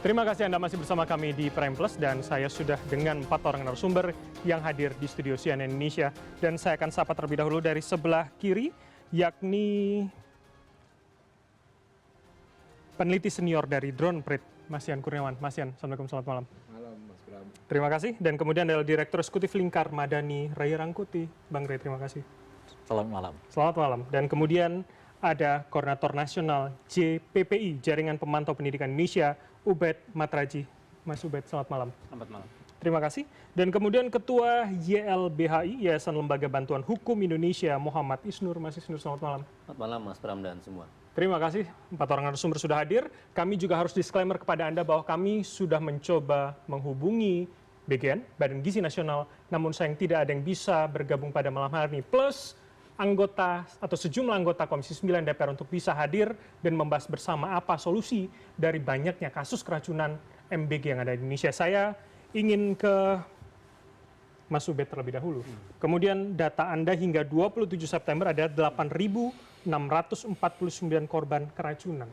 Terima kasih Anda masih bersama kami di Prime Plus dan saya sudah dengan 4 orang narasumber yang hadir di studio CNN Indonesia dan saya akan sapa terlebih dahulu dari sebelah kiri yakni peneliti senior dari Droneprit, Mas Yan Kurniawan. Mas Yan, Assalamualaikum, selamat malam. Malam, Mas Bram. Terima kasih. Dan kemudian adalah Direktur Eksekutif Lingkar Madani, Ray Rangkuti. Bang Ray, terima kasih. Selamat malam. Selamat malam. Dan kemudian ada Koordinator Nasional JPPI, Jaringan Pemantau Pendidikan Indonesia, Ubed Matraji. Mas Ubed, selamat malam. Selamat malam. Terima kasih. Dan kemudian Ketua YLBHI, Yayasan Lembaga Bantuan Hukum Indonesia, Muhammad Isnur. Mas Isnur, selamat malam. Selamat malam, Mas Bram dan semua. Terima kasih, 4 orang narasumber sudah hadir. Kami juga harus disclaimer kepada Anda bahwa kami sudah mencoba menghubungi BGN, Badan Gizi Nasional, namun sayang tidak ada yang bisa bergabung pada malam hari ini. Plus, anggota atau sejumlah anggota Komisi 9 DPR untuk bisa hadir dan membahas bersama apa solusi dari banyaknya kasus keracunan MBG yang ada di Indonesia. Saya ingin ke Mas Ubed terlebih dahulu. Kemudian data Anda hingga 27 September ada 8.649 korban keracunan.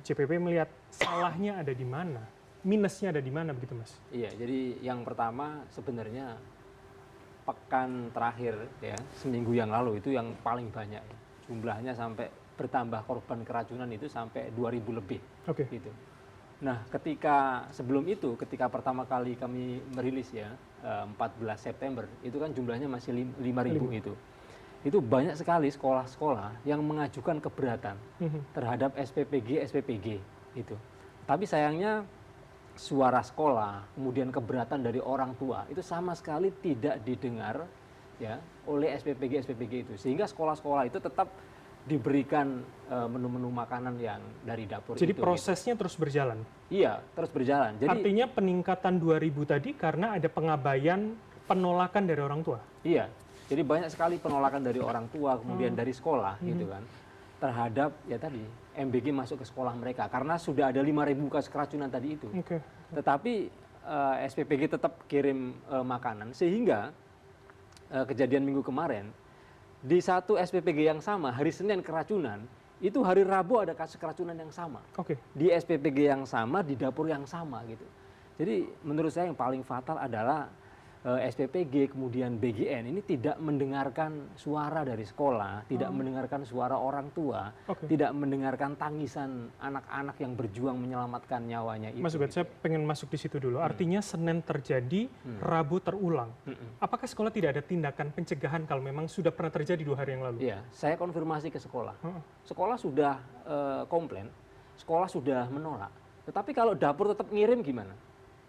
JPP melihat salahnya ada di mana? Minusnya ada di mana begitu, Mas? Iya, jadi yang pertama sebenarnya pekan terakhir ya, seminggu yang lalu itu yang paling banyak ya. Jumlahnya sampai bertambah korban keracunan itu sampai 2.000 lebih. Oke. Gitu. Nah, ketika sebelum itu, ketika pertama kali kami merilis ya, 14 September, itu kan jumlahnya masih 5.000 itu. Itu banyak sekali sekolah-sekolah yang mengajukan keberatan terhadap SPPG itu. Tapi sayangnya suara sekolah, kemudian keberatan dari orang tua itu sama sekali tidak didengar ya oleh SPPG itu. Sehingga sekolah-sekolah itu tetap diberikan menu-menu makanan yang dari dapur. Jadi itu, prosesnya gitu. terus berjalan? Iya, terus berjalan. Jadi, artinya peningkatan 2.000 tadi karena ada pengabaian penolakan dari orang tua? Iya, jadi banyak sekali penolakan dari orang tua, kemudian dari sekolah gitu kan, terhadap ya tadi, MBG masuk ke sekolah mereka. Karena sudah ada 5.000 kasus keracunan tadi itu. Tetapi SPPG tetap kirim makanan, sehingga kejadian minggu kemarin, di satu SPPG yang sama, hari Senin keracunan, itu hari Rabu ada kasus keracunan yang sama. Di SPPG yang sama, di dapur yang sama gitu. Jadi menurut saya yang paling fatal adalah SPPG kemudian BGN ini tidak mendengarkan suara dari sekolah, tidak mendengarkan suara orang tua, tidak mendengarkan tangisan anak-anak yang berjuang menyelamatkan nyawanya itu. Mas Ubed, saya pengen masuk di situ dulu. Artinya Senin terjadi, Rabu terulang. Apakah sekolah tidak ada tindakan pencegahan kalau memang sudah pernah terjadi 2 hari yang lalu? Iya, saya konfirmasi ke sekolah. Sekolah sudah komplain, sekolah sudah menolak. Tetapi kalau dapur tetap ngirim gimana?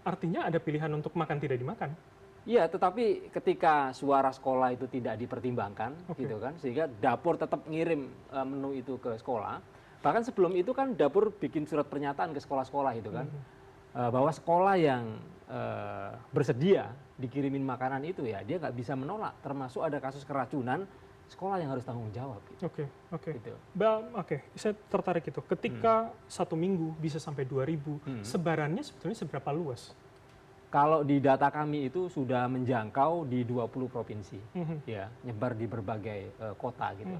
Artinya ada pilihan untuk makan tidak dimakan? Iya, tetapi ketika suara sekolah itu tidak dipertimbangkan, gitu kan, sehingga dapur tetap ngirim menu itu ke sekolah. Bahkan sebelum itu kan dapur bikin surat pernyataan ke sekolah-sekolah itu kan, bahwa sekolah yang bersedia dikirimin makanan itu ya dia nggak bisa menolak. Termasuk ada kasus keracunan, sekolah yang harus tanggung jawab. Gitu. Gitu. Saya tertarik itu. Ketika 1 minggu bisa sampai 2.000, sebarannya sebetulnya seberapa luas? Kalau di data kami itu sudah menjangkau di 20 provinsi, ya, nyebar di berbagai kota gitu.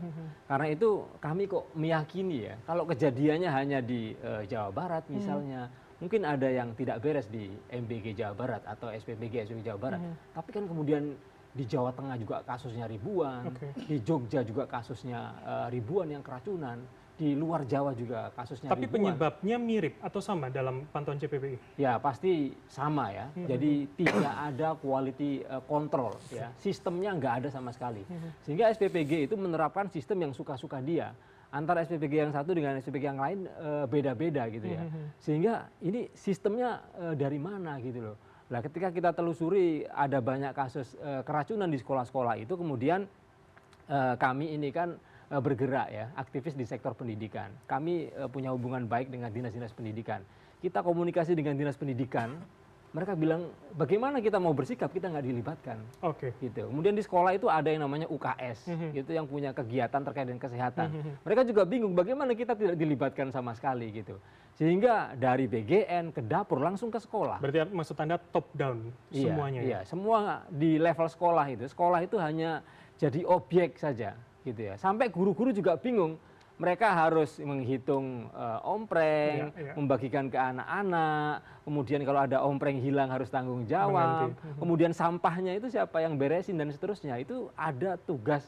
Karena itu kami kok meyakini ya, kalau kejadiannya hanya di Jawa Barat misalnya, mungkin ada yang tidak beres di MBG Jawa Barat atau SPPG Jawa Barat. Tapi kan kemudian di Jawa Tengah juga kasusnya ribuan, di Jogja juga kasusnya ribuan yang keracunan. Di luar Jawa juga kasusnya tapi ribuan. Penyebabnya mirip atau sama dalam pantauan JPPI? Ya pasti sama ya. Jadi tidak ada quality control ya. Sistemnya nggak ada sama sekali. Sehingga SPPG itu menerapkan sistem yang suka-suka dia. Antara SPPG yang satu dengan SPPG yang lain beda-beda gitu ya. Sehingga ini sistemnya dari mana gitu loh. Nah ketika kita telusuri ada banyak kasus keracunan di sekolah-sekolah itu, kemudian kami ini kan bergerak ya, aktivis di sektor pendidikan. Kami punya hubungan baik dengan dinas-dinas pendidikan. Kita komunikasi dengan dinas pendidikan, mereka bilang bagaimana kita mau bersikap, kita nggak dilibatkan. Gitu. Kemudian di sekolah itu ada yang namanya UKS, gitu yang punya kegiatan terkait dengan kesehatan. Mereka juga bingung bagaimana kita tidak dilibatkan sama sekali gitu. Sehingga dari BGN ke dapur langsung ke sekolah. Berarti maksud Anda top down semuanya? Iya, semua di level sekolah itu hanya jadi objek saja. Gitu ya. Sampai guru-guru juga bingung mereka harus menghitung ompreng, Iya, iya. membagikan ke anak-anak, kemudian kalau ada ompreng hilang harus tanggung jawab, kemudian sampahnya itu siapa yang beresin dan seterusnya. Itu ada tugas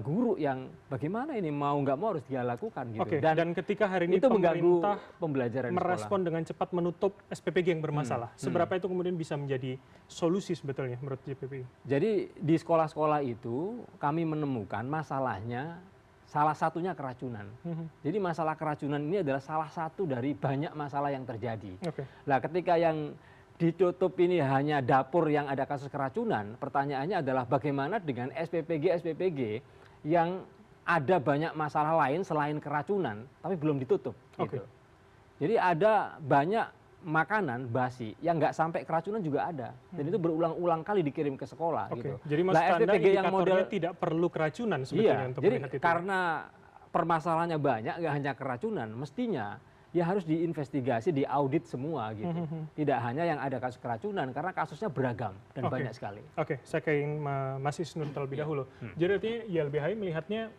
guru yang bagaimana ini mau nggak mau harus dia lakukan gitu. Oke, dan ketika hari ini itu mengganggu pemerintah pembelajaran di sekolah. merespon dengan cepat menutup SPPG yang bermasalah, seberapa itu kemudian bisa menjadi solusi sebetulnya menurut JPPI? Jadi di sekolah-sekolah itu kami menemukan masalahnya salah satunya keracunan. Jadi masalah keracunan ini adalah salah satu dari banyak masalah yang terjadi. Oke. Nah, ketika yang ditutup ini hanya dapur yang ada kasus keracunan, pertanyaannya adalah bagaimana dengan SPPG yang ada banyak masalah lain selain keracunan, tapi belum ditutup. Gitu. Jadi ada banyak makanan basi yang nggak sampai keracunan juga ada, dan itu berulang-ulang kali dikirim ke sekolah. Gitu. Jadi maksud Anda SPPG yang indikatornya model tidak perlu keracunan sebetulnya iya, untuk jadi melihat itu. karena permasalahannya banyak, nggak hanya keracunan, mestinya ya harus diinvestigasi, diaudit semua gitu. Tidak hanya yang ada kasus keracunan, karena kasusnya beragam dan banyak sekali. Oke, saya ingin Mas Isnur terlebih dahulu. Jadi artinya YLBHI melihatnya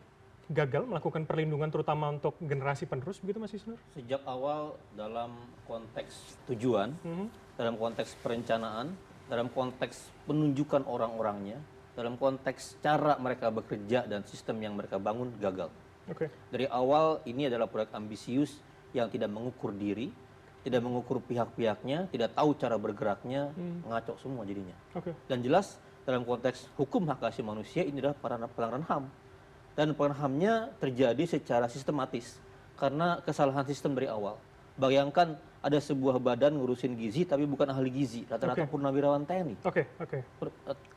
gagal melakukan perlindungan terutama untuk generasi penerus, begitu Mas Isnur? Sejak awal dalam konteks tujuan, dalam konteks perencanaan, dalam konteks penunjukan orang-orangnya, dalam konteks cara mereka bekerja dan sistem yang mereka bangun gagal. Dari awal ini adalah proyek ambisius yang tidak mengukur diri, tidak mengukur pihak-pihaknya, tidak tahu cara bergeraknya, ngaco semua jadinya. Dan jelas dalam konteks hukum hak asasi manusia ini adalah pelanggaran HAM. Dan pelanggaran HAM-nya terjadi secara sistematis karena kesalahan sistem dari awal. Bayangkan ada sebuah badan ngurusin gizi tapi bukan ahli gizi, rata-rata purnawirawan TNI.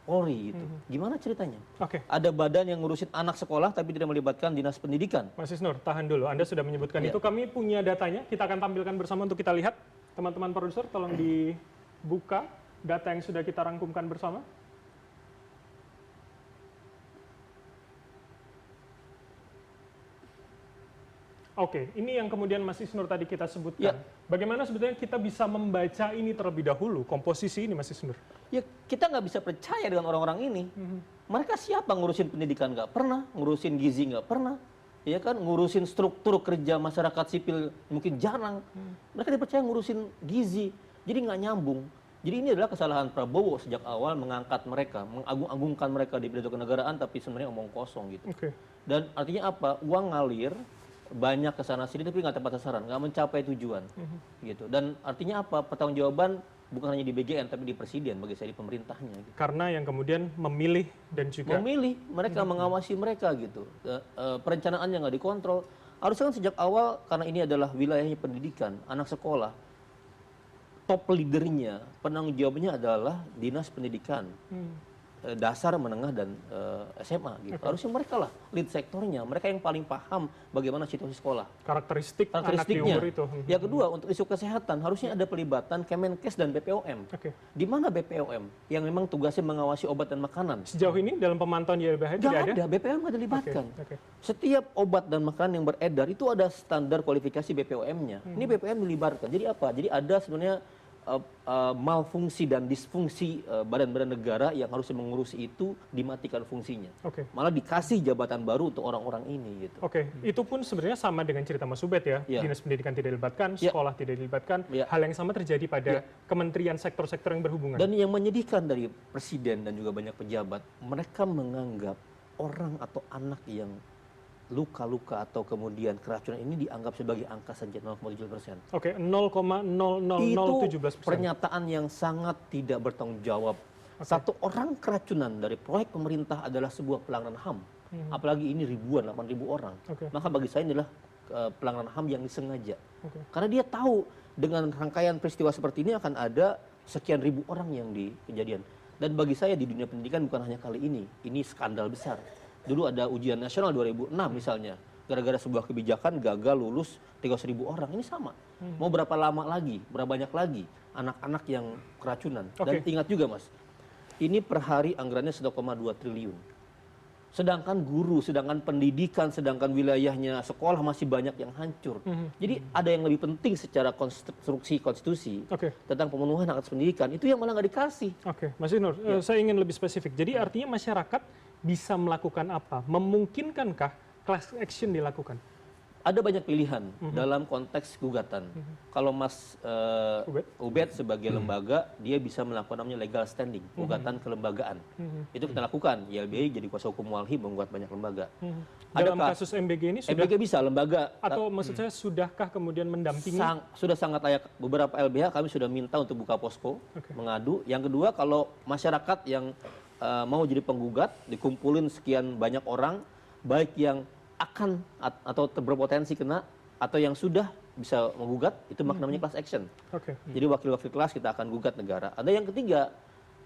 Polri itu. Gimana ceritanya? Ada badan yang ngurusin anak sekolah tapi tidak melibatkan dinas pendidikan. Mas Isnur, tahan dulu. Anda sudah menyebutkan itu. Kami punya datanya. Kita akan tampilkan bersama untuk kita lihat. Teman-teman produser, tolong dibuka data yang sudah kita rangkumkan bersama. Oke, ini yang kemudian Mas Isnur tadi kita sebutkan. Bagaimana sebetulnya kita bisa membaca ini terlebih dahulu, komposisi ini Mas Isnur? Ya kita nggak bisa percaya dengan orang-orang ini. Mereka siapa ngurusin pendidikan nggak pernah, ngurusin gizi nggak pernah, ya kan, ngurusin struktur kerja masyarakat sipil mungkin jarang. Mereka dipercaya ngurusin gizi, jadi nggak nyambung. Jadi ini adalah kesalahan Prabowo sejak awal mengangkat mereka, mengagung-agungkan mereka di pidato kenegaraan, tapi sebenarnya omong kosong gitu. Dan artinya apa? Uang ngalir banyak ke sana sini tapi nggak tepat sasaran, nggak mencapai tujuan, gitu. Dan artinya apa? Pertanggungjawaban bukan hanya di BGN tapi di presiden, bagi saya di pemerintahnya. Gitu. Karena yang kemudian memilih dan juga memilih mereka, mengawasi mereka gitu. Perencanaannya nggak dikontrol. Harusnya kan sejak awal karena ini adalah wilayahnya pendidikan, anak sekolah. Top leadernya, penanggung jawabnya adalah dinas pendidikan. Dasar, menengah, dan SMA gitu. Harusnya mereka lah lead sektornya, mereka yang paling paham bagaimana situasi sekolah. Karakteristiknya anak di umur itu. Yang kedua, untuk isu kesehatan harusnya ada pelibatan Kemenkes dan BPOM. Di mana BPOM yang memang tugasnya mengawasi obat dan makanan? Sejauh ini dalam pemantauan YLBHI tidak ada? BPOM nggak dilibatkan. Setiap obat dan makanan yang beredar itu ada standar kualifikasi BPOM-nya. Ini BPOM dilibatkan. Jadi apa? Jadi ada sebenarnya malfungsi dan disfungsi badan-badan negara yang harusnya mengurusi itu dimatikan fungsinya. Malah dikasih jabatan baru untuk orang-orang ini gitu. Itu pun sebenarnya sama dengan cerita Mas Ubed ya. Dinas pendidikan tidak dilibatkan, sekolah tidak dilibatkan. Hal yang sama terjadi pada kementerian sektor-sektor yang berhubungan. Dan yang menyedihkan dari presiden dan juga banyak pejabat, mereka menganggap orang atau anak yang luka-luka atau kemudian keracunan ini dianggap sebagai angka saja 0,7%. 0,00017%. Itu pernyataan yang sangat tidak bertanggung jawab. Satu orang keracunan dari proyek pemerintah adalah sebuah pelanggaran HAM. Apalagi ini ribuan, 8.000 orang. Maka bagi saya ini adalah pelanggaran HAM yang disengaja. Karena dia tahu dengan rangkaian peristiwa seperti ini akan ada sekian ribu orang yang di kejadian. Dan bagi saya di dunia pendidikan bukan hanya kali ini skandal besar. Dulu ada ujian nasional 2006 misalnya, gara-gara sebuah kebijakan gagal lulus 300.000 orang. Ini sama. Mau berapa lama lagi, berapa banyak lagi anak-anak yang keracunan. Dan ingat juga Mas, ini per hari anggarannya 1,2 triliun. Sedangkan guru, sedangkan pendidikan, sedangkan wilayahnya sekolah masih banyak yang hancur. Jadi ada yang lebih penting secara konstruksi konstitusi tentang pemenuhan hak atas pendidikan, itu yang malah nggak dikasih. Mas Isnur, saya ingin lebih spesifik. Jadi artinya masyarakat bisa melakukan apa? Memungkinkankah class action dilakukan? Ada banyak pilihan dalam konteks gugatan. Kalau Mas Ubed sebagai lembaga, dia bisa melakukan namanya legal standing, gugatan kelembagaan. Itu kita lakukan. YLBI jadi kuasa hukum Walhi membuat banyak lembaga. Dalam kasus MBG ini sudah MBG bisa lembaga atau maksud saya sudahkah kemudian mendampingi? Sudah sangat layak. Beberapa LBH kami sudah minta untuk buka posko, mengadu. Yang kedua, kalau masyarakat yang mau jadi penggugat, dikumpulin sekian banyak orang, baik yang akan atau berpotensi kena atau yang sudah bisa menggugat, itu namanya class action. Jadi wakil-wakil kelas kita akan gugat negara. Ada yang ketiga,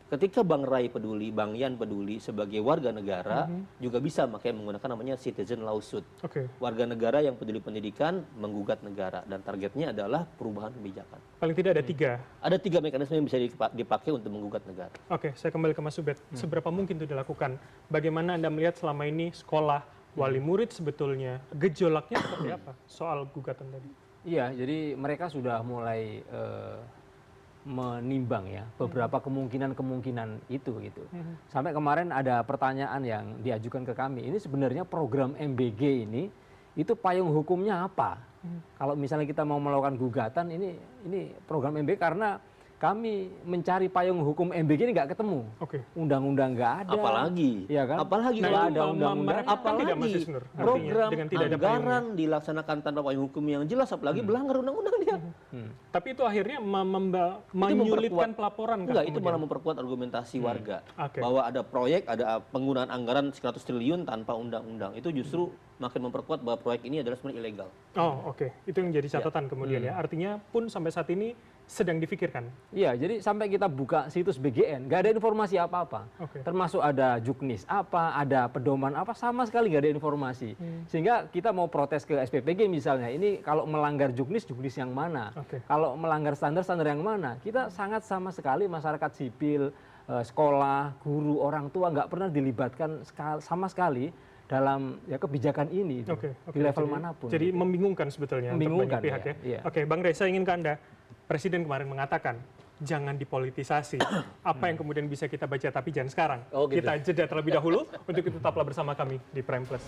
ketika Bang Ray peduli, Bang Yan peduli sebagai warga negara, juga bisa makanya menggunakan namanya citizen lawsuit. Warga negara yang peduli pendidikan menggugat negara, dan targetnya adalah perubahan kebijakan. Paling tidak ada 3. Ada 3 mekanisme yang bisa dipakai untuk menggugat negara. Saya kembali ke Mas Ubed. Seberapa mungkin itu dilakukan? Bagaimana Anda melihat selama ini sekolah, wali murid sebetulnya gejolaknya seperti apa soal gugatan tadi? Iya, jadi mereka sudah mulai menimbang ya beberapa kemungkinan itu gitu. Sampai kemarin ada pertanyaan yang diajukan ke kami. Ini sebenarnya program MBG ini itu payung hukumnya apa? Kalau misalnya kita mau melakukan gugatan, ini program MBG, karena kami mencari payung hukum MBG ini nggak ketemu. Undang-undang nggak ada. Apalagi, ya kan? Apalagi nggak ada undang-undang. Apalagi program dengan tidak ada anggaran dilaksanakan tanpa payung hukum yang jelas, apalagi melanggar undang-undang dia. Tapi itu akhirnya menyulitkan pelaporan kan? Enggak, itu malah memperkuat argumentasi warga. Bahwa ada proyek, ada penggunaan anggaran 100 triliun tanpa undang-undang. Itu justru makin memperkuat bahwa proyek ini adalah sebenarnya ilegal. Itu yang jadi catatan kemudian ya. Artinya pun sampai saat ini sedang difikirkan. Iya, jadi sampai kita buka situs BGN, nggak ada informasi apa-apa. Termasuk ada juknis apa, ada pedoman apa, sama sekali nggak ada informasi. Sehingga kita mau protes ke SPPG misalnya, ini kalau melanggar juknis yang mana? Kalau melanggar standar yang mana? Kita sangat sama sekali masyarakat sipil, sekolah, guru, orang tua nggak pernah dilibatkan sama sekali dalam kebijakan ini di level manapun. Jadi membingungkan sebetulnya untuk banyak pihak ya. Bang Rey, saya ingin ke Anda. Presiden kemarin mengatakan jangan dipolitisasi. Apa yang kemudian bisa kita baca, tapi jangan sekarang. Kita jeda terlebih dahulu untuk itu, tetaplah bersama kami di Prime Plus.